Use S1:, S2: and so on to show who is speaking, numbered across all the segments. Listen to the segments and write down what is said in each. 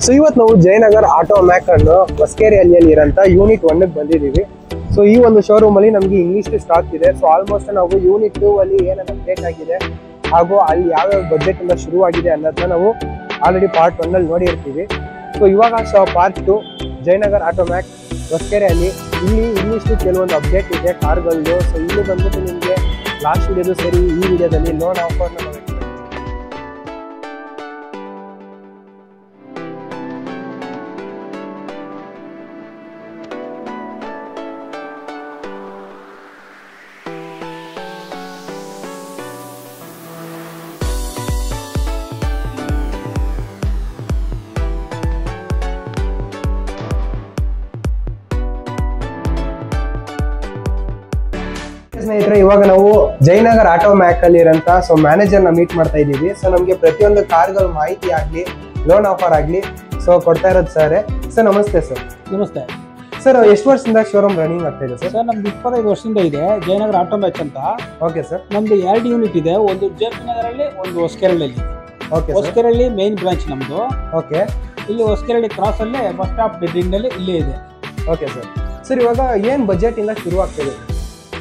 S1: So ಇವತ್ತು ನಾವು Jayanagar auto ಮ್ಯಾಕ್ ಅನ್ನು ಹೊಸಕೆರೆಯಲ್ಲಿ ಇರೋಂಥ ಯೂನಿಟ್ 1 ಬಂದಿದ್ದೀವಿ. ಸೊ ಈ ಒಂದು ಶೋರೂಮ್ ಅಲ್ಲಿ ನಮಗೆ ಇಂಗ್ಲಿಷ್ ಸ್ಟಾಕ್ ಇದೆ. ಸೊ ಆಲ್ಮೋಸ್ಟ್ ನಾವು ಯೂನಿಟ್ 2 ಅಲ್ಲಿ ಏನೇನು ಅಪ್ಡೇಟ್ ಆಗಿದೆ ಹಾಗೂ ಅಲ್ಲಿ ಯಾವ್ಯಾವ ಬಜೆಟ್ ಇಂದ ಶುರುವಾಗಿದೆ ಅನ್ನೋದನ್ನ ನಾವು ಆಲ್ರೆಡಿ ಪಾರ್ಟ್ 1 ಅಲ್ಲಿ ನೋಡಿರ್ತೀವಿ. ಸೊ ಇವಾಗ ಪಾರ್ಟ್ 2 ಜಯನಗರ್ ಆಟೋ ಮ್ಯಾಕ್ ಹೊಸಕೆರೆಯಲ್ಲಿ ಇಲ್ಲಿ ಇಂಗ್ಲಿಷ್ ಕೆಲವೊಂದು ಅಪ್ಡೇಟ್ ಇದೆ ಕಾರ್ಗಳದ್ದು. ಸೊ ಇಲ್ಲಿ ಬಂದ್ಬಿಟ್ಟು ನಿಮಗೆ ಲಾಸ್ಟ್ ವಿಡಿಯೋದು ಸರಿ ಈ ವಿಡಿಯೋದಲ್ಲಿ ಲೋನ್ ಆಫರ್ನ ಸ್ನೇಹಿತರೆ, ಇವಾಗ ನಾವು ಜಯನಗರ್ ಆಟೋ ಮ್ಯಾಕ್ ಅಲ್ಲಿ ಇರೋಂತ ಮ್ಯಾನೇಜರ್ ನ ಮೀಟ್ ಮಾಡ್ತಾ ಇದೀವಿ. ಸೊ ನಮ್ಗೆ ಪ್ರತಿಯೊಂದು ಕಾರ್ಗಳ ಮಾಹಿತಿ ಆಗ್ಲಿ ಲೋನ್ ಆಫರ್ ಆಗ್ಲಿ ಕೊಡ್ತಾ ಇರೋದು ಸರ್. ನಮಸ್ತೆ ಸರ್.
S2: ನಮಸ್ತೆ
S1: ಸರ್. ಎಷ್ಟು ವರ್ಷದಿಂದ ಶೋರೂಮ್ ರನ್ನಿಂಗ್ ಆಗ್ತಾ ಇದೆ ಸರ್?
S2: ನಮ್ದು 25 ವರ್ಷದಿಂದ ಇದೆ ಜಯನಗರ ಆಟೋ ಮ್ಯಾಕ್ ಅಂತ.
S1: Okay sir.
S2: ನಮ್ದು 2 ಯೂನಿಟ್ ಇದೆ, ಒಂದು ಜೆ.ಪಿ. ನಗರಲ್ಲಿ, ಒಂದು ಹೊಸಕೆರೆಹಳ್ಳಿ. ಹೊಸಕೆರೆಹಳ್ಳಿ ಮೇನ್ ಬ್ರಾಂಚ್ ನಮ್ದು.
S1: ಓಕೆ. ಇಲ್ಲಿ
S2: ಹೊಸಕೆರೆಹಳ್ಳಿ ಕ್ರಾಸ್ ಅಲ್ಲೇ ಬಸ್ ಸ್ಟಾಪ್ ಡಿಂಗ್ ಅಲ್ಲಿ ಇಲ್ಲೇ ಇದೆ.
S1: Okay sir. ಸರ್ ಇವಾಗ ಏನ್ ಬಜೆಟ್ ಇಂದ ಶುರು ಆಗ್ತಿದೆ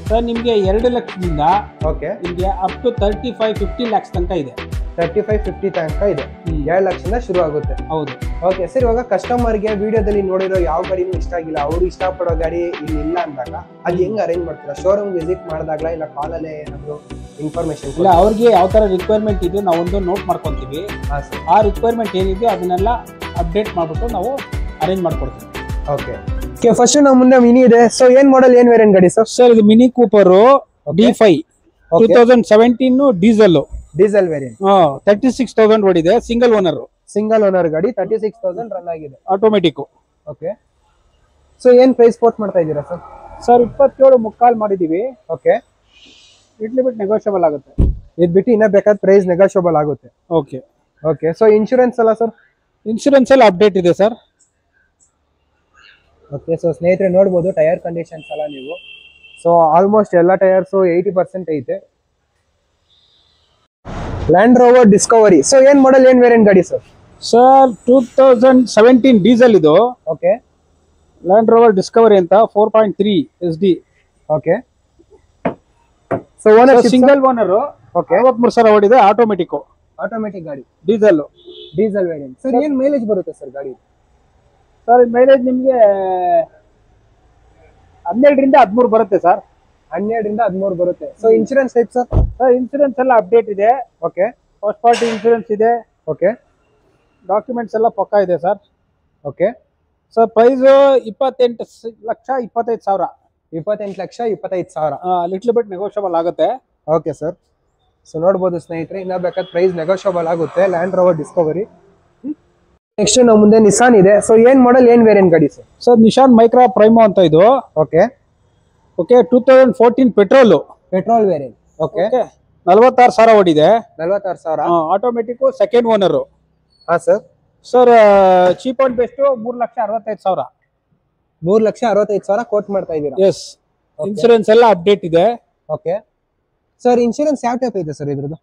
S2: ಸರ್? ನಿಮ್ಗೆ 2 ಲಕ್ಷದಿಂದ
S1: ಓಕೆ
S2: ನಿಮ್ಗೆ ಅಪ್ ಟು 35-50 ಲ್ಯಾಕ್ಸ್ ತನಕ ಇದೆ.
S1: 35-50 ತನಕ ಇದೆ. 2 ಲಕ್ಷದಿಂದ ಶುರು ಆಗುತ್ತೆ.
S2: ಹೌದು.
S1: Okay sir. ಇವಾಗ ಕಸ್ಟಮರ್ಗೆ ವಿಡಿಯೋದಲ್ಲಿ ನೋಡಿರೋ ಯಾವ ಗಾಡಿನೂ ಇಷ್ಟ ಆಗಿಲ್ಲ, ಅವ್ರು ಇಷ್ಟಪಡೋ ಗಾಡಿ ಇಲ್ಲಿ ಇಲ್ಲ ಅಂದಾಗ ಅದು ಹೆಂಗ್ ಅರೇಂಜ್ ಮಾಡ್ತೀರಾ? ಶೋರೂಮ್ ವಿಸಿಟ್ ಮಾಡಿದಾಗ್ಲ ಇಲ್ಲ ಕಾಲಲ್ಲೇ ಏನಾದ್ರು ಇನ್ಫಾರ್ಮೇಶನ್?
S2: ಇಲ್ಲ, ಅವ್ರಿಗೆ ಯಾವ ತರ ರಿಕ್ವೈರ್ಮೆಂಟ್ ಇದೆ ನಾವು ಒಂದು ನೋಟ್ ಮಾಡ್ಕೊಂತೀವಿ. ಆ ರಿಕ್ವೈರ್ಮೆಂಟ್ ಏನಿದೆ ಅದನ್ನೆಲ್ಲ ಅಪ್ಡೇಟ್ ಮಾಡ್ಬಿಟ್ಟು ನಾವು ಅರೇಂಜ್ ಮಾಡ್ಕೊಡ್ತೀವಿ.
S1: ಓಕೆ. ಫಸ್ಟ್ ನಮ್ಮ ಮುಂದೆ ಮಿನಿ ಇದೆ. ಸೊ ಏನ್ ಮಾಡೆಲ್, ಏನ್ ವೇರಿಯಂಟ್ ಗಾಡಿ ಸರ್?
S2: ಸರ್ ಇದು mini Cooper D5 2017 diesel variant. 36,000 ಓಡಿದೆ. ಸಿಂಗಲ್ ಓನರ್ ಗಾಡಿ. 36,000 ರನ್ ಆಗಿದೆ. ಆಟೋಮೆಟಿಕ್.
S1: ಓಕೆ. ಸೊ ಏನ್ ಪ್ರೈಸ್ ಕೋಟ್ ಮಾಡ್ತಾ ಇದ್ದೀರಾ ಸರ್?
S2: ಸರ್ 27 ಮುಕ್ಕಾಲ್ ಮಾಡಿದೀವಿ.
S1: ಓಕೆ.
S2: ಇಟ್ಲಿ ಬಿಟ್ ನೆಗೋಷಿಯಬಲ್ ಆಗುತ್ತೆ.
S1: ಇದ್ ಬಿಟ್ಟು ಇನ್ನ ಬೇಕಾದ ಪ್ರೈಸ್ ನೆಗೋಷಿಯಬಲ್ ಆಗುತ್ತೆ.
S2: ಓಕೆ.
S1: ಓಕೆ. ಸೊ ಇನ್ಶೂರೆನ್ಸ್ ಅಲ್ಲ ಸರ್?
S2: ಇನ್ಶೂರೆನ್ಸ್ ಎಲ್ಲ ಅಪ್ಡೇಟ್ ಇದೆ ಸರ್.
S1: ಓಕೆ. ಸೊ ಸ್ನೇಹಿತರೆ ನೋಡ್ಬೋದು ಟೈರ್ ಕಂಡೀಷನ್ಸ್ ಎಲ್ಲ ನೀವು. ಸೊ ಆಲ್ಮೋಸ್ಟ್ ಎಲ್ಲ ಟೈರ್ಸ್ 80% ಐತೆ. Land Rover Discovery. ಸೊ ಏನ್ ಮಾಡೆಲ್, ಏನ್ ವೇರಿಯಂಟ್ ಗಾಡಿ ಸರ್?
S2: ಸರ್ 2017 ಡೀಸೆಲ್ ಇದು.
S1: ಓಕೆ.
S2: ಲ್ಯಾಂಡ್ ರೋವರ್ ಡಿಸ್ಕವರಿ ಅಂತ 4.3 SD.
S1: Okay. So owner
S2: single owner.
S1: Okay.
S2: 53,000 ಓಡಿದೆ. ಆಟೋಮೆಟಿಕ್
S1: ಗಾಡಿ.
S2: Diesel
S1: variant. ಸರ್ ಏನ್ ಮೈಲೇಜ್ ಬರುತ್ತೆ ಸರ್ ಗಾಡಿ?
S2: ಸರ್ ಮೈಲೇಜ್ ನಿಮ್ಗೆ 12ರಿಂದ 13 ಬರುತ್ತೆ ಸರ್.
S1: 12ರಿಂದ 13 ಬರುತ್ತೆ. So insurance type sir?
S2: Sir insurance ಎಲ್ಲ ಅಪ್ಡೇಟ್ ಇದೆ.
S1: ಓಕೆ.
S2: ಫಸ್ಟ್ ಪಾರ್ಟಿ ಇನ್ಶೂರೆನ್ಸ್ ಇದೆ.
S1: ಓಕೆ.
S2: ಡಾಕ್ಯುಮೆಂಟ್ಸ್ ಎಲ್ಲ ಪಕ್ಕಾ ಇದೆ sir.
S1: Okay.
S2: Sir price 28,25,000.
S1: 28,25,000.
S2: Little bit negotiable ಆಗುತ್ತೆ.
S1: Okay sir. ಸೊ ನೋಡ್ಬೋದು ಸ್ನೇಹಿತರೆ, ಇನ್ನ ಬೇಕಾದ ಪ್ರೈಸ್ ನೆಗೋಷಿಯಬಲ್ ಆಗುತ್ತೆ. Land Rover Discovery. ನೆಕ್ಸ್ಟ್ ನಮ್ಮ ಮುಂದೆ ನಿಸಾನ್ ಇದೆ. ಸೊ ಏನ್ ಮಾಡೆಲ್, ಏನ್ ವೇರಿಯಂಟ್ ಗಾಡಿ ಸರ್?
S2: ಸರ್ ನಿಶಾನ್ ಮೈಕ್ರಾ ಪ್ರೈಮೋ ಅಂತ ಇದು.
S1: ಓಕೆ.
S2: 2014
S1: petrol variant. ಓಕೆ.
S2: 46,000 ಓಡಿದೆ.
S1: 46,000.
S2: Automatic second owner.
S1: ಹಾ sir.
S2: Sir cheap and best 3,65,000.
S1: 3,65,000 quote ಮಾಡ್ತಾ ಇದ್ದೀರಾ?
S2: ಎಸ್. ಇನ್ಶೂರೆನ್ಸ್ ಎಲ್ಲ ಅಪ್ಡೇಟ್ ಇದೆ.
S1: ಓಕೆ. ಸರ್ ಇನ್ಶೂರೆನ್ಸ್ ಯಾವ ಟೈಪ್ ಇದೆ ಸರ್ ಇದ್ರದ್ದು?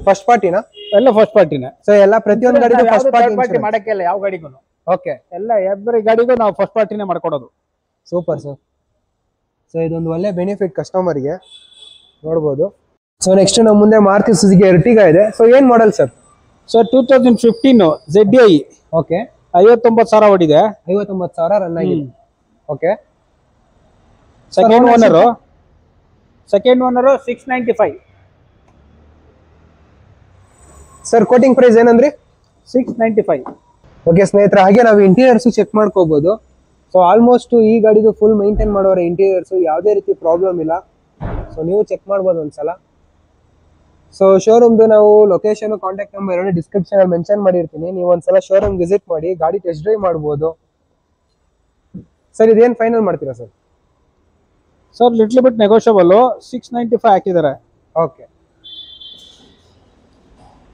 S1: ಫಸ್ಟ್ ಪಾರ್ಟಿನಾ?
S2: ಎಲ್ಲ ಫಸ್ಟ್ ಪಾರ್ಟಿನೇ.
S1: ಸೊ ಎಲ್ಲ ಪ್ರತಿಯೊಂದು ಗಾಡಿಗೂ ಫಸ್ಟ್ ಪಾರ್ಟಿ
S2: ಮಾಡಕ್ಕೆ ಇಲ್ಲ ಯಾವ ಗಾಡಿಗೂ.
S1: ಓಕೆ.
S2: ಎಲ್ಲ ಎವ್ರಿ ಗಾಡಿಗೂ ನಾವು ಫಸ್ಟ್ ಪಾರ್ಟಿನೇ ಮಾಡ್ಕೊಡೋದು.
S1: Super sir. ಸೊ ಇದೊಂದು ಒಳ್ಳೆ ಬೆನಿಫಿಟ್ ಕಸ್ಟಮರ್ಗೆ ನೋಡ್ಬೋದು. ಸೊ ನೆಕ್ಸ್ಟ್ ನಮ್ಮ ಮುಂದೆ ಮಾರುತಿ ಸುಜುಕಿ ಎರ್ಟಿಗಾ ಇದೆ. ಸೊ ಏನ್ model sir?
S2: Sir 2015 ZDI.
S1: Okay.
S2: 59,000 ಓಡಿದೆ.
S1: 59,000 ರನ್ ಆಗಿದೆ. Okay.
S2: Second owner 695.
S1: Sir quoting price ಏನಂದ್ರಿ?
S2: 695.
S1: ಓಕೆ ಸ್ನೇಹಿತರೆ, ಹಾಗೆ ನಾವು ಇಂಟೀರಿಯರ್ಸ್ ಚೆಕ್ ಮಾಡ್ಕೋಬಹುದು. ಸೊ ಆಲ್ಮೋಸ್ಟ್ ಈ ಗಾಡಿದು ಫುಲ್ ಮೈಂಟೈನ್ ಮಾಡೋರ ಇಂಟೀರಿಯರ್ಸ್ ಯಾವುದೇ ರೀತಿ ಪ್ರಾಬ್ಲಮ್ ಇಲ್ಲ. ಸೊ ನೀವು ಚೆಕ್ ಮಾಡ್ಬೋದು ಒಂದ್ಸಲ. ಸೊ ಶೋರೂಮ್ದು ನಾವು ಲೊಕೇಶನ್, ಕಾಂಟ್ಯಾಕ್ಟ್ ನಂಬರ್ ಎರಡು ಡಿಸ್ಕ್ರಿಪ್ಷನ್ ಅಲ್ಲಿ ಮೆನ್ಷನ್ ಮಾಡಿರ್ತೀನಿ. ನೀವು ಒಂದ್ಸಲ ಶೋರೂಮ್ ವಿಸಿಟ್ ಮಾಡಿ ಗಾಡಿ ಟೆಸ್ಟ್ ಡ್ರೈವ್ ಮಾಡ್ಬೋದು. ಸರ್ ಇದೇನ್ ಫೈನಲ್ ಮಾಡ್ತೀರಾ sir?
S2: Sir little bit negotiable 695 ಹಾಕಿದ್ದಾರೆ.
S1: ಓಕೆ.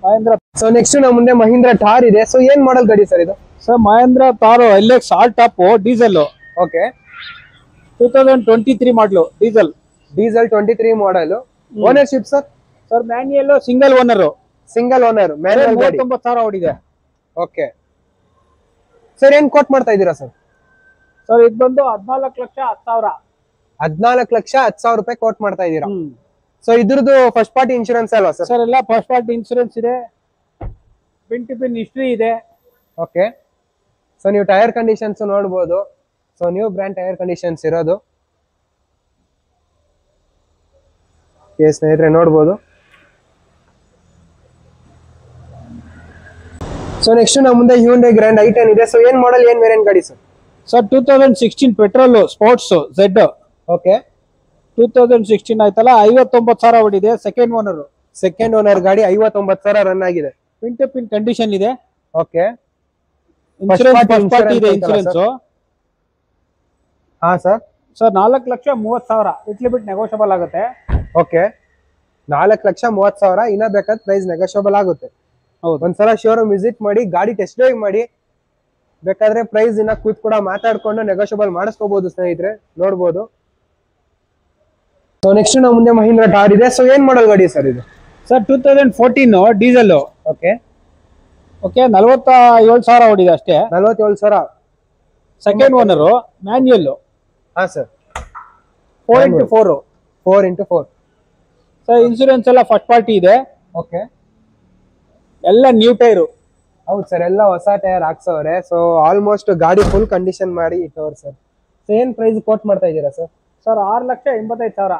S2: ಮಹೇಂದ್ರ.
S1: ಸೊ ನೆಕ್ಸ್ಟ್ ನಮ್ಮ ಮುಂದೆ ಮಹೀಂದ್ರ ಥಾರ್ ಇದೆ. ಸೊ ಏನ್ ಮಾಡೆಲ್ ಗಾಡಿ ಸರ್ ಇದು?
S2: Sir Mahindra Thar LX all top diesel.
S1: Okay.
S2: 2023 model diesel.
S1: 23 model. Ownership sir?
S2: Sir manual single owner.
S1: Manual ಗಾಡಿ.
S2: 39,000 ಓಡಿದೆ.
S1: ಓಕೆ ಸರ್ ಏನ್ ಕೋಟ್ ಮಾಡ್ತಾ ಇದ್ದೀರಾ ಸರ್?
S2: ಸರ್ ಇದು ಬಂದು 14,10,000.
S1: 14,10,000 ರೂಪಾಯಿ ಕೋಟ್ ಮಾಡ್ತಾ ಇದ್ದೀರಾ. ಸೊ ಇದ್ರದ್ದು ಫಸ್ಟ್ ಪಾರ್ಟಿ ಇನ್ಶೂರೆನ್ಸ್ ಅಲ್ವಾ ಸರ್?
S2: ಸರ್ ಎಲ್ಲ ಫಸ್ಟ್ ಪಾರ್ಟಿ ಇನ್ಶೂರೆನ್ಸ್ ಇದೆ, ಪಿನ್ ಟು ಪಿನ್ ಹಿಸ್ಟ್ರಿ ಇದೆ.
S1: ಓಕೆ ಸೊ ನೀವು ಟೈರ್ ಕಂಡೀಷನ್ಸ್ ನೋಡ್ಬೋದು. So new brand tyre conditions ಇರೋದು ಸ್ನೇಹಿತರೆ ನೋಡ್ಬೋದು. ಸೊ ನೆಕ್ಸ್ಟ್ ನಮ್ಮ ಮುಂದೆ ಹ್ಯುಂಡೈ ಗ್ರ್ಯಾಂಡ್ i10 ಇದೆ. ಸೊ ಏನ್ ಮಾಡಲ್ ಏನ್ ವೇರಿಯಂಟ್ ಗಾಡಿ sir?
S2: Sir 2016 petrol sports Z.
S1: Okay
S2: 2016 ಆಯ್ತಲ್ಲ, 59,000 ಹೊಡಿದೆ. ಸೆಕೆಂಡ್ ಓನರ್ ಗಾಡಿ 59,000 ರನ್ ಆಗಿದೆ. ಪಿನ್ ಟು ಪಿನ್ ಕಂಡೀಷನ್ ಇದೆ.
S1: ಓಕೆ
S2: ಇನ್ಶೂರೆನ್ಸ್ ಫಸ್ಟ್ ಪಾರ್ಟಿ ಇದೆ. ಇನ್ಶೂರೆನ್ಸ್
S1: ಹಾ ಸರ್.
S2: ಸರ್ 4,30,000 ಇಟ್ಲಿ ಬಿಟ್ ನೆಗೋಷಿಯಬಲ್ ಆಗುತ್ತೆ.
S1: ಓಕೆ 4,30,000 ಇನ್ನ ಬೇಕಾದ್ರೆ ಪ್ರೈಸ್ ನೆಗೋಷಿಯಬಲ್ ಆಗುತ್ತೆ.
S2: ಹೌದು,
S1: ಒಂದ್ಸಲ ಶೋರೂಮ್ ವಿಸಿಟ್ ಮಾಡಿ, ಗಾಡಿ ಟೆಸ್ಟ್ ಡ್ರೈವ್ ಮಾಡಿ, ಬೇಕಾದ್ರೆ ಪ್ರೈಸ್ ಇನ್ನ ಕೂತ್ ಕೂಡ ಮಾತಾಡ್ಕೊಂಡು ನೆಗೋಷಿಯಬಲ್ ಮಾಡಿಸ್ಕೋಬಹುದು ಸ್ನೇಹಿತರೆ, ನೋಡ್ಬೋದು. ಸೊ ನೆಕ್ಸ್ಟ್ ನಾವು ಮುಂದೆ ಮಹೀಂದ್ರ ಥಾರ್ ಇದೆ. ಸೊ ಏನ್ ಮಾಡಲ್ ಗಾಡಿ ಸರ್ ಇದು?
S2: Sir 2014 diesel.
S1: ಓಕೆ
S2: ಓಕೆ 47,000 ಹೊಡಿದೆ ಅಷ್ಟೇ.
S1: 47,000.
S2: Second owner, manual.
S1: ಹಾ sir
S2: 4x4.
S1: 4x4.
S2: Sir insurance ಎಲ್ಲ ಫಸ್ಟ್ ಪಾರ್ಟಿ ಇದೆ.
S1: ಓಕೆ
S2: ಎಲ್ಲ ನ್ಯೂ ಟೈರು.
S1: ಹೌದು ಸರ್, ಎಲ್ಲ ಹೊಸ ಟೈರ್ ಹಾಕ್ಸವ್ರೆ. ಸೊ ಆಲ್ಮೋಸ್ಟ್ ಗಾಡಿ ಫುಲ್ ಕಂಡೀಷನ್ ಮಾಡಿ ಇಟ್ಟವ್ರೆ ಸರ್. ಸೊ ಏನ್ ಪ್ರೈಸ್ ಕೋಟ್ ಮಾಡ್ತಾ ಇದ್ದೀರಾ ಸರ್?
S2: ಸರ್ 6,85,000.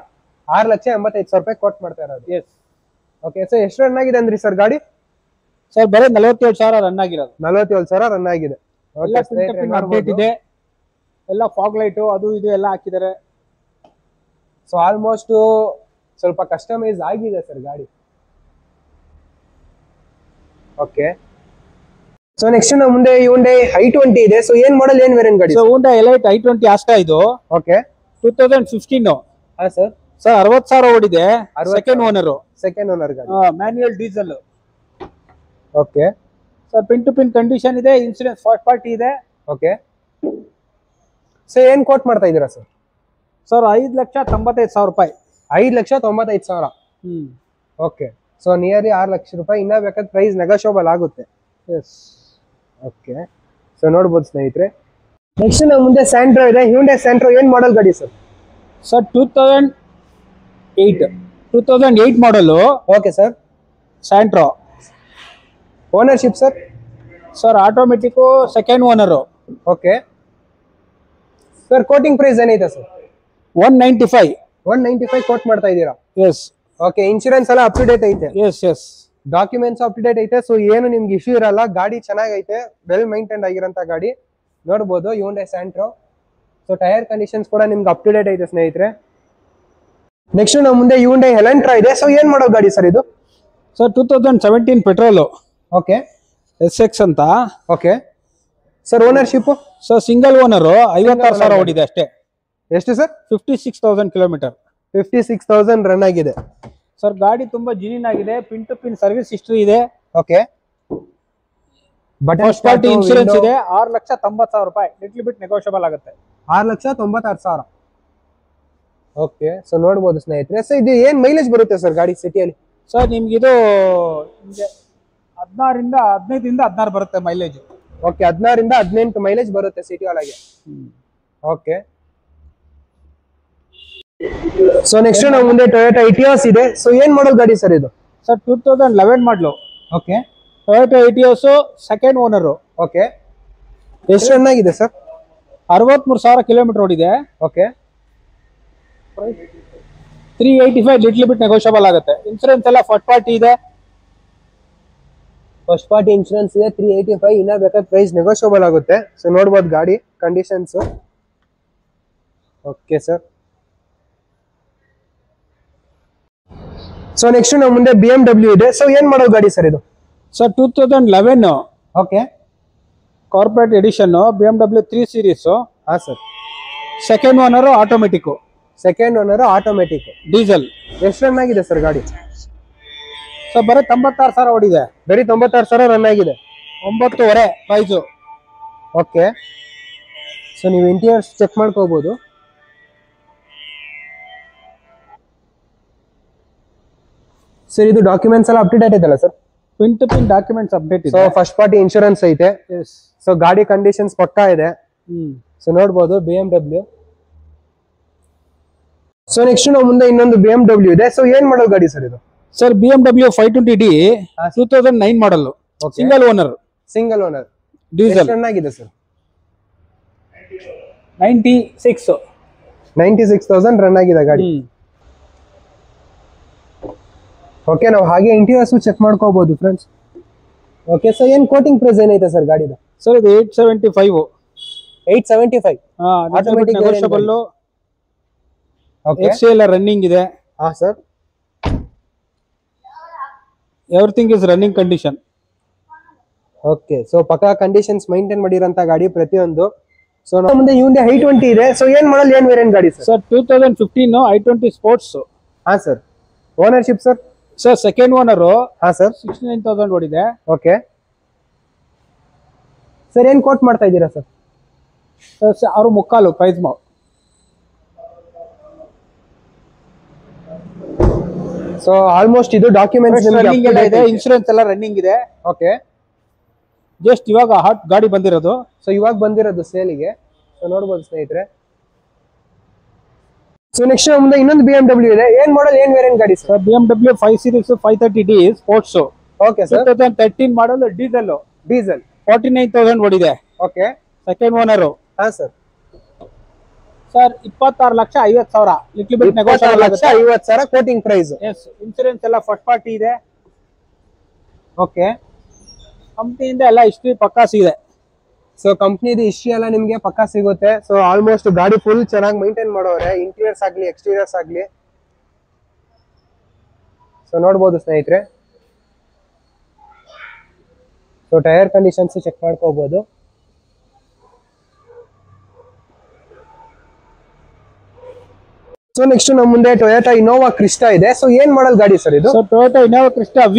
S1: 6,85,000 ರೂಪಾಯಿ ಕೋಟ್ ಮಾಡ್ತಾ ಇರೋದು.
S2: ಎಸ್.
S1: ಓಕೆ ಸೊ ಎಷ್ಟು ರನ್ ಆಗಿದೆ ಅಂದ್ರಿ ಸರ್ ಗಾಡಿ?
S2: ಸರ್ ಬರೀ 47,000 ರನ್ ಆಗಿರೋದು.
S1: 47,000 ರನ್ ಆಗಿದೆ.
S2: ಅಪ್ಡೇಟ್ ಇದೆ, ಎಲ್ಲ ಫಾಗ್ ಲೈಟು ಅದು ಇದು ಎಲ್ಲ ಹಾಕಿದ್ದಾರೆ.
S1: ಸೊ ಆಲ್ಮೋಸ್ಟ್ ಸ್ವಲ್ಪ ಕಸ್ಟಮೈಸ್ ಆಗಿದೆ ಸರ್ ಗಾಡಿ. ಓಕೆ ಸೊ ನೆಕ್ಸ್ಟ್ ನಾವು ಮುಂದೆ ಹ್ಯುಂಡೈ i20 ಇದೆ. ಸೊ ಏನ್ ಮಾಡಲ್ ಏನ್ ವೇರಿಯಂಟ್ ಗಾಡಿ?
S2: So Hyundai Elite i20 Asta ಇದು.
S1: ಓಕೆ
S2: 2015.
S1: ಹಾ ಸರ್.
S2: ಸರ್ 60,000 ಓಡಿದೆ. ಸೆಕೆಂಡ್ ಓನರ್
S1: ಗಾಡಿ,
S2: manual diesel.
S1: Okay
S2: sir pin to pin condition ಇದೆ, ಇನ್ಶೂರೆನ್ಸ್ ಫಸ್ಟ್ ಪಾರ್ಟಿ ಇದೆ.
S1: ಓಕೆ ಸೊ ಏನ್ ಕೋಟ್ ಮಾಡ್ತಾ ಇದ್ದೀರಾ ಸರ್?
S2: ಸರ್ 5,95,000 ರೂಪಾಯಿ.
S1: 5,95,000. ಓಕೆ ಸೊ ನಿಯರ್ಲಿ 6 ಲಕ್ಷ ರೂಪಾಯಿ. ಇನ್ನ ಬೇಕಾದ್ರೆ ಪ್ರೈಸ್ ನೆಗೋಷಿಯಬಲ್ ಆಗುತ್ತೆ.
S2: ಎಸ್.
S1: ಓಕೆ ಸೊ ನೋಡ್ಬೋದು ಸ್ನೇಹಿತರೆ. ನೆಕ್ಸ್ಟ್ ನಮ್ಮ ಮುಂದೆ ಸ್ಯಾಂಟ್ರೋ ಇದೆ. ಹ್ಯುಂಡೈ ಸ್ಯಾಂಟ್ರೋ ಏನ್ ಮಾಡಲ್ ಗಾಡಿ sir?
S2: Sir 2008 model.
S1: Okay sir.
S2: Santro
S1: ownership sir?
S2: Sir automatic second owner.
S1: Okay sir quoting price ಏನೈತೆ ಸರ್?
S2: 195.
S1: 195 ಕೋಟ್ ಮಾಡ್ತಾ ಇದ್ದೀರಾ?
S2: ಎಸ್.
S1: ಓಕೆ ಇನ್ಶೂರೆನ್ಸ್ ಎಲ್ಲ ಅಪ್ ಟು ಡೇಟ್ ಐತೆ?
S2: Yes yes.
S1: Documents up to date ಐತೆ. So ಏನು ನಿಮ್ಗೆ issue ಇರಲ್ಲ. ಗಾಡಿ ಚೆನ್ನಾಗೈತೆ, ವೆಲ್ ಮೈಂಟೈನ್ ಆಗಿರೋಂಥ ಗಾಡಿ, ನೋಡ್ಬೋದು Hyundai Santro. So tyre conditions ಕೂಡ ನಿಮ್ಗೆ ಅಪ್ ಟು ಡೇಟ್ ಐತೆ ಸ್ನೇಹಿತರೆ. ನೆಕ್ಸ್ಟ್ ನಮ್ಮ ಮುಂದೆ ಹ್ಯುಂಡೈ ಎಲೆಂಟ್ರಾ ಇದೆ. ಸೊ ಏನ್ ಮಾಡೋ ಗಾಡಿ ಸರ್ ಇದು?
S2: Sir 2017 petrol.
S1: ಓಕೆ
S2: SX ಅಂತ.
S1: Okay sir ownership?
S2: Sir single owner, 56,000 ಓಡಿದೆ ಅಷ್ಟೇ.
S1: ಎಷ್ಟು ಸರ್?
S2: 56,000 ಕಿಲೋಮೀಟರ್.
S1: 56,000 ರನ್ ಆಗಿದೆ.
S2: ಸರ್ ಗಾಡಿ ತುಂಬಾ ಜಿನಿನ್ ಆಗಿದೆ, pin to pin service history ಇದೆ.
S1: ಓಕೆ
S2: ಫಸ್ಟ್ ಪಾರ್ಟಿ ಇನ್ಶೂರೆನ್ಸ್ ಇದೆ. 6,90,000 ರೂಪಾಯಿ. ಲಿಟ್ಲ್ ಬಿಟ್ ನೆಗೋಷಿಯಬಲ್ ಆಗುತ್ತೆ.
S1: 6,96,000. ಓಕೆ ಸೊ ನೋಡ್ಬೋದು ಸ್ನೇಹಿತರೆ. ಸೊ ಇದು ಏನ್ ಮೈಲೇಜ್ ಬರುತ್ತೆ ಸರ್ ಗಾಡಿ ಸಿಟಿಯಲ್ಲಿ?
S2: ಸರ್ ನಿಮ್ಗೆ ಇದು 15 ಬರುತ್ತೆ ಮೈಲೇಜ್.
S1: ಓಕೆ 16 ಮೈಲೇಜ್ ಬರುತ್ತೆ ಸಿಟಿ ಒಳಗೆ. ಓಕೆ ಸೊ ನೆಕ್ಸ್ಟ್ ನಾವು ಮುಂದೆ ಟೊಯೋಟಾ ಇಟಿಯೋಸ್ ಇದೆ. ಸೊ ಏನ್ ಮಾಡಲ್ ಗಾಡಿ ಸರ್ ಇದು?
S2: ಸರ್ 2011 ಮಾಡಲು.
S1: Okay
S2: Toyota Etios second owner.
S1: Okay ಎಷ್ಟು ರನ್ ಆಗಿದೆ ಸರ್?
S2: 63,000 ಕಿಲೋಮೀಟರ್ ಓಡಿದೆ.
S1: ಓಕೆ
S2: 385 ಲಿಟ್ಲ್ ಬಿಟ್ ನೆಗೋಷಿಯಬಲ್ ಆಗುತ್ತೆ. ಇನ್ಶೂರೆನ್ಸ್ ಎಲ್ಲ ಫಸ್ಟ್ ಪಾರ್ಟಿ ಇದೆ.
S1: ಫಸ್ಟ್ ಪಾರ್ಟಿ ಇನ್ಶೂರೆನ್ಸ್ ಇದೆ. 385. ಇನ್ನ ಬೇಕಾದ್ರೆ ಪ್ರೈಸ್ ನೆಗೋಷಿಯಬಲ್ ಆಗುತ್ತೆ. ಸೊ ನೋಡ್ಬೋದು ಗಾಡಿ conditions. Okay sir. So next ನಾವು ಮುಂದೆ BMW ಇದೆ. ಸೊ ಏನ್ ಮಾಡೋ ಗಾಡಿ ಸರ್ ಇದು?
S2: Sir 2011.
S1: Okay
S2: corporate edition BMW 3 series.
S1: ಹಾ sir.
S2: Second owner, automatic.
S1: Second owner, automatic,
S2: diesel.
S1: ಎಷ್ಟು ರನ್ ಆಗಿದೆ ಸರ್ ಗಾಡಿ?
S2: ಸರ್ ಬರೀ 96,000 ಓಡಿದೆ.
S1: ಬರೀ 96,000 ರನ್ ಆಗಿದೆ.
S2: 9.5 ಪ್ರೈಸು.
S1: ಓಕೆ ಸೊ ನೀವು ಇಂಟೀರಿಯರ್ಸ್ ಚೆಕ್ ಮಾಡ್ಕೋಬಹುದು. ಸರ್ ಇದು ಡಾಕ್ಯುಮೆಂಟ್ಸ್ ಎಲ್ಲ ಅಪ್ ಟು ಡೇಟ್ ಐತಲ್ಲ sir?
S2: Pin to pin documents update
S1: so
S2: ಇದೆ.
S1: ಫಸ್ಟ್ ಪಾರ್ಟಿ ಇನ್ಶೂರೆನ್ಸ್ ಐತೆ.
S2: ಎಸ್.
S1: ಸೊ ಗಾಡಿ ಕಂಡೀಷನ್ಸ್ ಪಕ್ಕಾ ಇದೆ. ಸೊ ನೋಡ್ಬೋದು BMW. ಸೊ ನೆಕ್ಸ್ಟ್ ನಾವು ಮುಂದೆ ಇನ್ನೊಂದು BMW ಇದೆ. ಸೊ ಏನ್ ಮಾಡಲ್ ಗಾಡಿ ಸರ್ ಇದು?
S2: Sir BMW 520D 2009 model, single owner,
S1: single owner,
S2: diesel.
S1: Run ಆಗಿದೆ ಸರ್? 96,000 ರನ್ ಆಗಿದೆ ಗಾಡಿ. ಓಕೆ, ನಾವು ಹಾಗೆ ಇಂಟೀರಿಯರ್ಸ್ ಚೆಕ್ ಮಾಡ್ಕೋಬಹುದು ಫ್ರೆಂಡ್ಸ್. ಓಕೆ, ಸೊ ಏನ್ ಕೋಟಿಂಗ್ ಪ್ರೈಸ್ ಏನೈತೆ ಸರ್ ಗಾಡಿದು?
S2: ಸರ್ ಇದು 875.
S1: 875
S2: ಆಟೋಮೆಟಿಕ್ ನೆಗೋಷಿಯಬಲ್.
S1: ಓಕೆ,
S2: ಎಕ್ಸ್ ಎಲ್ಲ ರನ್ನಿಂಗ್ ಇದೆ.
S1: ಹಾ sir.
S2: Everything is running condition.
S1: Okay, so ಪಕ್ಕಾ ಕಂಡೀಷನ್ಸ್ ಮೈಂಟೈನ್ ಮಾಡಿರೋಂತ ಗಾಡಿ ಪ್ರತಿಯೊಂದು. ಸೊ ನಮ್ಮ ಮುಂದೆ Hyundai i20 ಇದೆ. ಸೊ ಏನ್ ಮಾಡಲ್, ಏನ್ ವೇರಿಯಂಟ್ ಗಾಡಿ ಸರ್?
S2: Sir 2015 i20 sports.
S1: ಹಾ sir. Ownership sir?
S2: Sir second owner.
S1: ಹಾ ಸರ್.
S2: 69,000 ಓಡಿದೆ.
S1: ಓಕೆ ಸರ್, ಏನ್ ಕೋಟ್ ಮಾಡ್ತಾ ಇದ್ದೀರಾ ಸರ್?
S2: 6.75 ಪ್ರೈಸ್.
S1: ಸೊ ಆಲ್ಮೋಸ್ಟ್ ಇದು ಡಾಕ್ಯುಮೆಂಟ್ಸ್
S2: ರನ್ನಿಂಗ್ ಎಲ್ಲ ಇದೆ, ಇನ್ಶೂರೆನ್ಸ್ ಎಲ್ಲ ರನ್ನಿಂಗ್ ಇದೆ.
S1: ಓಕೆ,
S2: ಜಸ್ಟ್ ಇವಾಗ ಹಾಟ್ ಗಾಡಿ ಬಂದಿರೋದು.
S1: ಸೊ ಇವಾಗ ಬಂದಿರೋದು ಸೇಲಿಗೆ. ಸೊ ನೋಡ್ಬೋದು ಸ್ನೇಹಿತರೆ. ಸೊ ನೆಕ್ಸ್ಟ್ ಮುಂದೆ ಇನ್ನೊಂದು BMW ಇದೆ. ಏನ್ ಮಾಡಲ್, ಏನ್ ವೇರಿಯಂಟ್ ಗಾಡಿ sir?
S2: BMW 5 Series 530D sports.
S1: Okay sir.
S2: 2013 model, diesel.
S1: Diesel
S2: 49,000 ಓಡಿದೆ.
S1: Okay,
S2: second owner.
S1: ಹಾ sir.
S2: Sir 26,50,000, little bit negotiable ಆಗುತ್ತೆ.
S1: 26,50,000 ಕೋಟಿಂಗ್ ಪ್ರೈಸ್.
S2: ಎಸ್, ಇನ್ಶೂರೆನ್ಸ್ ಎಲ್ಲ ಫಸ್ಟ್ ಪಾರ್ಟಿ ಇದೆ.
S1: ಓಕೆ,
S2: ಕಂಪ್ನಿಯಿಂದ ಎಲ್ಲ ಹಿಸ್ಟ್ರಿ ಪಕ್ಕಾಸ್ ಇದೆ.
S1: ಸೊ ಕಂಪ್ನಿದು ಹಿಸ್ಟ್ರಿ ಎಲ್ಲ ನಿಮ್ಗೆ ಪಕ್ಕಾ ಸಿಗುತ್ತೆ. ಸೊ ಆಲ್ಮೋಸ್ಟ್ ಗಾಡಿ ಫುಲ್ ಚೆನ್ನಾಗಿ ಮೈಂಟೈನ್ ಮಾಡೋರೆ, ಇಂಟೀರಿಯರ್ಸ್ ಆಗ್ಲಿ ಎಕ್ಸ್ಟೀರಿಯರ್ಸ್ ಆಗ್ಲಿ. ಸೊ ನೋಡ್ಬೋದು ಸ್ನೇಹಿತರೆ. ಸೊ ಟೈರ್ ಕಂಡೀಷನ್ಸ್ ಚೆಕ್ ಮಾಡ್ಕೋಬಹುದು. ಸೊ ನೆಕ್ಸ್ಟ್ ನಮ್ಮ ಮುಂದೆ ಟೊಯೋಟಾ ಇನೋವಾ ಕ್ರಿಸ್ಟಾ ಇದೆ. ಸೊ ಏನ್ ಮಾಡಲ್ ಗಾಡಿ ಸರ್ ಇದು?
S2: So Toyota Innova Crysta V.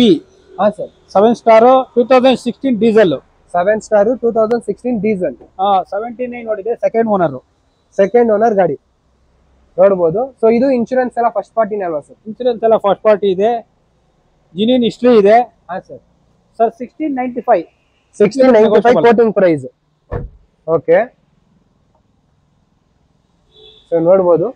S1: ಹಾ sir.
S2: 7 star 2016 diesel.
S1: 7 star 2016 diesel.
S2: 79 ಓಡಿದೆ. Second owner.
S1: ಸೆಕೆಂಡ್ ಓನರ್ ಗಾಡಿ ನೋಡ್ಬೋದು. ಸೊ ಇದು ಇನ್ಶೂರೆನ್ಸ್ ಎಲ್ಲ ಫಸ್ಟ್ ಪಾರ್ಟಿನೇ ಅಲ್ವಾ ಸರ್?
S2: ಇನ್ಶೂರೆನ್ಸ್ ಎಲ್ಲ ಫಸ್ಟ್ ಪಾರ್ಟಿ ಇದೆ, ಜಿನಿನ್ ಹಿಸ್ಟ್ರಿ ಇದೆ.
S1: ಹಾ sir.
S2: Sir 1695.
S1: 1695 quoting price. Okay, so ನೋಡ್ಬೋದು.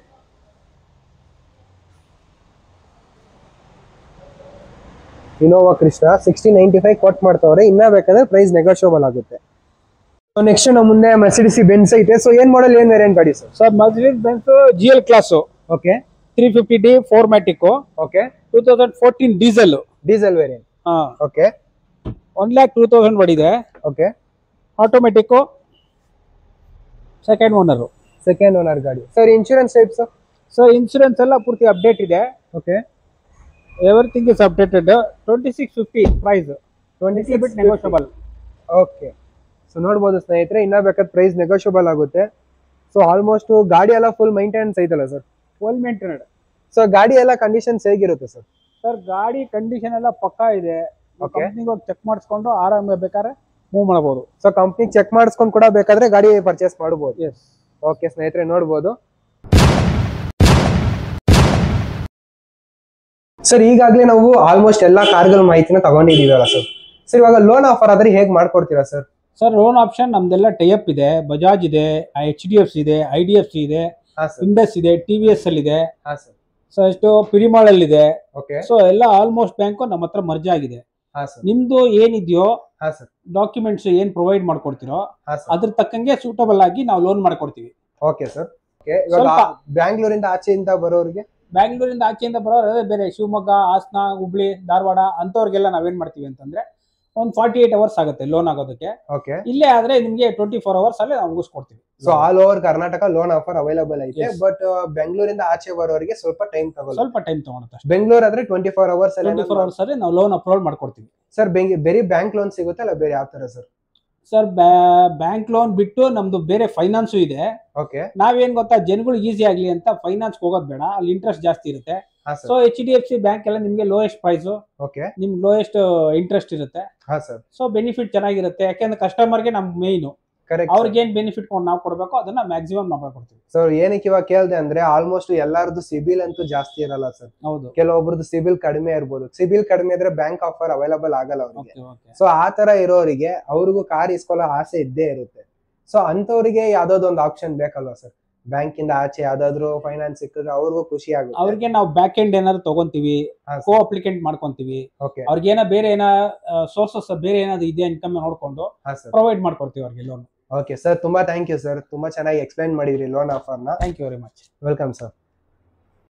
S1: ಇನೋವಾ ಕ್ರಿಸ್ಟಾ 1695 ಕೋಟ್ ಮಾಡ್ತಾವ್ರೆ. ಇನ್ನ ಬೇಕಾದ್ರೆ ಪ್ರೈಸ್ ನೆಗೋಷಿಯಬಲ್ ಆಗುತ್ತೆ. ಸೊ ನೆಕ್ಸ್ಟ್ ನಮ್ಮ ಮುಂದೆ Mercedes Benz ಐತೆ. ಸೊ ಏನ್ ಮಾಡಲ್, ಏನ್ ವೇರಿಯಂಟ್ ಗಾಡಿ sir?
S2: Sir Mercedes Benz GL class.
S1: Okay,
S2: 350D 4matic.
S1: Okay,
S2: 2014 diesel.
S1: Diesel variant. Okay,
S2: 1,02,000 ಓಡಿದೆ.
S1: Okay,
S2: automatic, second owner.
S1: Second owner ಗಾಡಿ. Sir insurance type sir?
S2: Sir insurance ಎಲ್ಲ ಪೂರ್ತಿ ಅಪ್ಡೇಟ್ ಇದೆ.
S1: Okay,
S2: everything is updated. 2650 price, 20 bit negotiable.
S1: Okay, so ನೋಡ್ಬೋದು ಸ್ನೇಹಿತರೆ, ಇನ್ನ ಬೇಕಾದ price negotiable ಆಗುತ್ತೆ. ಸೊ ಆಲ್ಮೋಸ್ಟ್ ಗಾಡಿ ಎಲ್ಲ ಫುಲ್ ಮೈಂಟೆನೆನ್ಸ್ ಐತಲ್ಲ ಸರ್?
S2: Full maintained.
S1: ಸೊ ಗಾಡಿ ಎಲ್ಲ ಕಂಡೀಷನ್ಸ್ ಹೇಗಿರುತ್ತೆ ಸರ್?
S2: ಸರ್ ಗಾಡಿ ಕಂಡೀಷನ್ ಎಲ್ಲ ಪಕ್ಕಾ ಇದೆ.
S1: Okay.
S2: ಕಂಪ್ನಿಗೆ ಹೋಗಿ ಚೆಕ್ ಮಾಡಿಸ್ಕೊಂಡು ಆರಾಮಾಗಿ ಬೇಕಾದ್ರೆ ಮೂವ್ ಮಾಡಬಹುದು.
S1: ಸೊ ಕಂಪ್ನಿ ಚೆಕ್ ಮಾಡಿಸ್ಕೊಂಡು ಕೂಡ ಬೇಕಾದ್ರೆ ಗಾಡಿ ಪರ್ಚೇಸ್ ಮಾಡಬಹುದು.
S2: ಎಸ್.
S1: ಓಕೆ ಸ್ನೇಹಿತರೆ, ನೋಡ್ಬೋದು. ಸರ್ ಈಗಾಗಲೇ ನಾವು ಆಲ್ಮೋಸ್ಟ್ ಎಲ್ಲಾ ಕಾರ್ಗಳ ಮಾಹಿತಿನ ತಗೊಂಡಿದೀವಲ್ಲ ಸರ್? ಸರ್ ಇವಾಗ ಲೋನ್ ಆಫರ್ ಆದ್ರೆ ಹೇಗ್ ಮಾಡ್ಕೊಡ್ತೀರಾ ಸರ್?
S2: ಸರ್ ಲೋನ್ ಆಪ್ಷನ್ ನಮ್ದೆಲ್ಲ ಟೈಅಪ್ ಇದೆ. ಬಜಾಜ್ ಇದೆ, HDFC ಇದೆ, IDFC ಇದೆ, ಇಂಡಸ್ ಇದೆ, TVS ಅಲ್ಲಿ ಇದೆ. ಸೊ ಎಷ್ಟು ಪಿರಿಮಾಲ್ ಅಲ್ಲಿ ಇದೆ. ಸೊ ಎಲ್ಲ ಆಲ್ಮೋಸ್ಟ್ ಬ್ಯಾಂಕ್ ನಮ್ಮ ಹತ್ರ ಮರ್ಜ್ ಆಗಿದೆ. ನಿಮ್ದು ಏನಿದೆಯೋ ಡಾಕ್ಯುಮೆಂಟ್ಸ್ ಏನ್ ಪ್ರೊವೈಡ್ ಮಾಡ್ಕೊಡ್ತಿರೋ ಅದ್ರ ತಕ್ಕಂಗೆ ಸೂಟಬಲ್ ಆಗಿ ನಾವು ಲೋನ್ ಮಾಡ್ಕೊಡ್ತೀವಿ.
S1: Okay sir. ಬ್ಯಾಂಗ್ಳೂರಿಂದ ಆಚೆಯಿಂದ ಬರೋರಿಗೆ,
S2: ಬ್ಯಾಂಗ್ಳೂರಿಂದ ಆಚೆಯಿಂದ ಬರೋರು ಬೇರೆ ಶಿವಮೊಗ್ಗ, ಹಾಸನ, ಹುಬ್ಳಿ, ಧಾರವಾಡ ಅಂತವ್ರಿಗೆಲ್ಲ ನಾವೇನ್ ಮಾಡ್ತೀವಿ ಅಂತಂದ್ರೆ ಒಂದು 48 ಅವರ್ಸ್ ಆಗುತ್ತೆ ಲೋನ್ ಆಗೋದಕ್ಕೆ. ಇಲ್ಲೇ ಆದ್ರೆ ನಿಮ್ಗೆ 24 ಅವರ್ಸ್ ಅಲ್ಲಿ ನಾವು ಮುಗಿಸ್ಕೊಡ್ತೀವಿ.
S1: So all over Karnataka loan offer available ಐತೆ. ಬಟ್ ಬೆಂಗಳೂರಿಂದ ಆಚೆ ಬರೋರಿಗೆ ಸ್ವಲ್ಪ ಟೈಮ್
S2: ತಗೊಳುತ್ತೆ.
S1: ಬೆಂಗಳೂರು ಆದ್ರೆ 24 ಅವರ್ಸ್
S2: ಅಲ್ಲಿ ನಾವು ಲೋನ್ ಅಪ್ಲೋಡ್ ಮಾಡ್ಕೊಡ್ತೀವಿ.
S1: ಸರ್ ಬೇರೆ ಬ್ಯಾಂಕ್ ಲೋನ್ ಸಿಗುತ್ತೆ ಅಲ್ಲ, ಬೇರೆ ಯಾವ ತರ ಸರ್?
S2: ಸರ್ ಬ್ಯಾಂಕ್ ಲೋನ್ ಬಿಟ್ಟು ನಮ್ದು ಬೇರೆ ಫೈನಾನ್ಸು ಇದೆ. ನಾವೇನ್ ಗೊತ್ತಾ, ಜನಗಳು ಈಸಿ ಆಗ್ಲಿ ಅಂತ ಫೈನಾನ್ಸ್ ಹೋಗೋದ್ ಬೇಡ, ಅಲ್ಲಿ ಇಂಟ್ರೆಸ್ಟ್ ಜಾಸ್ತಿ ಇರುತ್ತೆ. ಸೊ HDFC ಬ್ಯಾಂಕ್ ಎಲ್ಲ ನಿಮ್ಗೆ ಲೋಯೆಸ್ಟ್ ಪ್ರೈಸ್, ನಿಮ್ಗೆ ಲೋಯೆಸ್ಟ್ ಇಂಟ್ರೆಸ್ಟ್ ಇರುತ್ತೆ. ಸೊ ಬೆನಿಫಿಟ್ ಚೆನ್ನಾಗಿರುತ್ತೆ. ಯಾಕೆಂದ್ರೆ ಕಸ್ಟಮರ್ಗೆ ನಮ್ ಮೇಯ್ನು
S1: ಕರೆಕ್ಟ್.
S2: ಅವ್ರಿಗೆ ಏನ್ ಬೆನಿಫಿಟ್ ನಾವು ಕೊಡ್ಬೇಕು ಅದನ್ನ ಮ್ಯಾಕ್ಸಿಮಮ್ ನಾವು ಕೊಡ್ತೀವಿ.
S1: ಸೊ ಏನಕ್ಕೆ ಇವಾಗ ಕೇಳ್ದೆ ಅಂದ್ರೆ ಆಲ್ಮೋಸ್ಟ್ ಎಲ್ಲಾರ್ದು ಸಿಬಿಲ್ ಅಂತೂ ಜಾಸ್ತಿ ಇರಲ್ಲ ಸರ್.
S2: ಹೌದು.
S1: ಕೆಲವೊಬ್ರದ್ದು ಸಿಬಿಲ್ ಕಡಿಮೆ ಇರ್ಬೋದು. ಸಿಬಿಲ್ ಕಡಿಮೆ ಇದ್ರೆ ಬ್ಯಾಂಕ್ ಆಫರ್ ಅವೈಲಬಲ್ ಆಗಲ್ಲ ಅವ್ರಿಗೆ.
S2: Okay, okay.
S1: ಸೊ ಆ ತರ ಇರೋರಿಗೆ ಅವ್ರಿಗೂ ಕಾರ್ ಇಸ್ಕೊಳ್ಳೋ ಆಸೆ ಇದ್ದೇ ಇರುತ್ತೆ. ಸೊ ಅಂತವ್ರಿಗೆ ಯಾವ್ದಾದ್ರು ಆಪ್ಷನ್ ಬೇಕಲ್ವಾ ಸರ್? ಬ್ಯಾಂಕ್ ಇಂದ ಆಚೆ ಯಾವ್ದಾದ್ರು ಫೈನಾನ್ಸ್ ಸಿಕ್ಕಿದ್ರೆ ಅವ್ರಿಗೂ ಖುಷಿ ಆಗುತ್ತೆ.
S2: ಅವ್ರಿಗೆ ನಾವು ಬ್ಯಾಕ್ ಎಂಡ್ ಏನಾದ್ರು ತಗೊಂತೀವಿ, ಕೋ ಅಪ್ಲಿಕೆಂಟ್ ಮಾಡ್ಕೊಂತೀವಿ.
S1: ಓಕೆ.
S2: ಅವ್ರಿಗೆ ಬೇರೆ ಸೋರ್ಸಸ್ ಬೇರೆ ಏನಾದ್ರು ಇದೆ ಇನ್ಕಮ್ ನೋಡ್ಕೊಂಡು ಪ್ರೊವೈಡ್ ಮಾಡ್ಕೊಡ್ತೀವಿ ಅವ್ರಿಗೆ ಲೋನ್.
S1: ಓಕೆ ಸರ್, ತುಂಬಾ ಥ್ಯಾಂಕ್ ಯು ಸರ್. ತುಂಬಾ ಚೆನ್ನಾಗಿ ಎಕ್ಸ್ಪ್ಲೈನ್ ಮಾಡಿದ್ರಿ ಲೋನ್ ಆಫರ್ ನ.
S2: Thank you very much.
S1: Welcome sir.